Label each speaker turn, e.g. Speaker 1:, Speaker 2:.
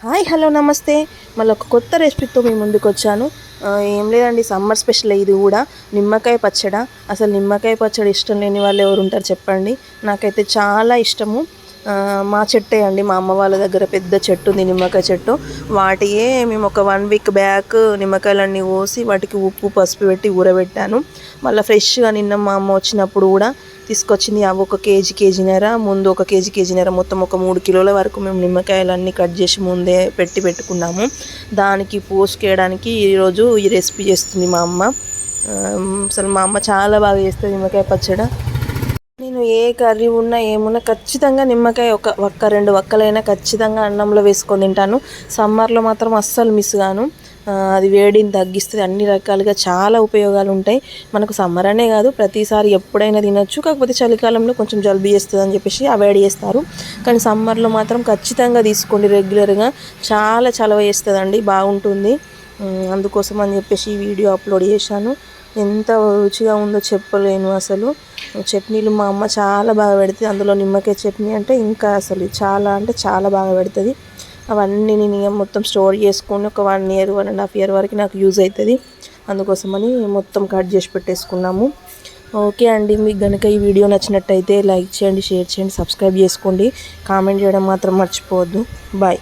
Speaker 1: Hi hello నమస్తే. మళ్ళీ ఒక కొత్త రెసిపీతో మీ ముందుకు వచ్చాను. ఏం లేదండి, సమ్మర్ స్పెషల్ ఇది కూడా. నిమ్మకాయ పచ్చడి. అసలు నిమ్మకాయ పచ్చడి ఇష్టం లేని వాళ్ళు ఎవరు ఉంటారు చెప్పండి. నాకైతే చాలా ఇష్టము. మా చెట్టే అండి, మా అమ్మ వాళ్ళ దగ్గర పెద్ద చెట్టు ఉంది, నిమ్మకాయ చెట్టు. వాటియే మేము ఒక 1 వీక్ బ్యాక్ నిమ్మకాయలన్నీ కోసి వాటికి ఉప్పు పసుపు పెట్టి ఊరబెట్టాను. మళ్ళీ ఫ్రెష్గా నిన్న మా అమ్మ వచ్చినప్పుడు కూడా తీసుకొచ్చింది. అవి ఒక కేజీన్నర, ముందు ఒక కేజీన్నర, మొత్తం ఒక 3 కిలోల వరకు మేము నిమ్మకాయలన్నీ కట్ చేసి ముందే పెట్టుకున్నాము. దానికి పోసుకేయడానికి ఈరోజు ఈ రెసిపీ చేస్తుంది మా అమ్మ. అసలు మా అమ్మ చాలా బాగా చేస్తుంది నిమ్మకాయ పచ్చడి. నేను ఏ కర్రీ ఉన్నా ఏమున్నా ఖచ్చితంగా నిమ్మకాయ ఒక 2 వక్కలైనా ఖచ్చితంగా అన్నంలో వేసుకొని తింటాను. సమ్మర్లో మాత్రం అస్సలు మిస్ గాను. అది వేడిని తగ్గిస్తుంది, అన్ని రకాలుగా చాలా ఉపయోగాలు ఉంటాయి. మనకు సమ్మర్ అనే కాదు, ప్రతిసారి ఎప్పుడైనా తినొచ్చు. కాకపోతే చలికాలంలో కొంచెం జలుబు చేస్తుంది అని చెప్పేసి అవాయిడ్ చేస్తారు. కానీ సమ్మర్లో మాత్రం ఖచ్చితంగా తీసుకోండి రెగ్యులర్గా. చాలా చలవ చేస్తుందండి, బాగుంటుంది. అందుకోసం అని చెప్పేసి ఈ వీడియో అప్లోడ్ చేశాను. ఎంత రుచిగా ఉందో చెప్పలేను అసలు. చట్నీలు మా అమ్మ చాలా బాగా పెడుతుంది. అందులో నిమ్మకాయ చట్నీ అంటే ఇంకా అసలు చాలా అంటే చాలా బాగా పెడుతుంది. అవన్నీ నేను మొత్తం స్టోర్ చేసుకొని ఒక 1 ఇయర్ 1.5 ఇయర్ వరకు నాకు యూజ్ అవుతుంది. అందుకోసమని మొత్తం కట్ చేసి పెట్టేసుకున్నాము. ఓకే అండి, మీకు కనుక ఈ వీడియో నచ్చినట్టయితే లైక్ చేయండి, షేర్ చేయండి, సబ్స్క్రైబ్ చేసుకోండి. కామెంట్ చేయడం మాత్రం మర్చిపోవద్దు. బాయ్.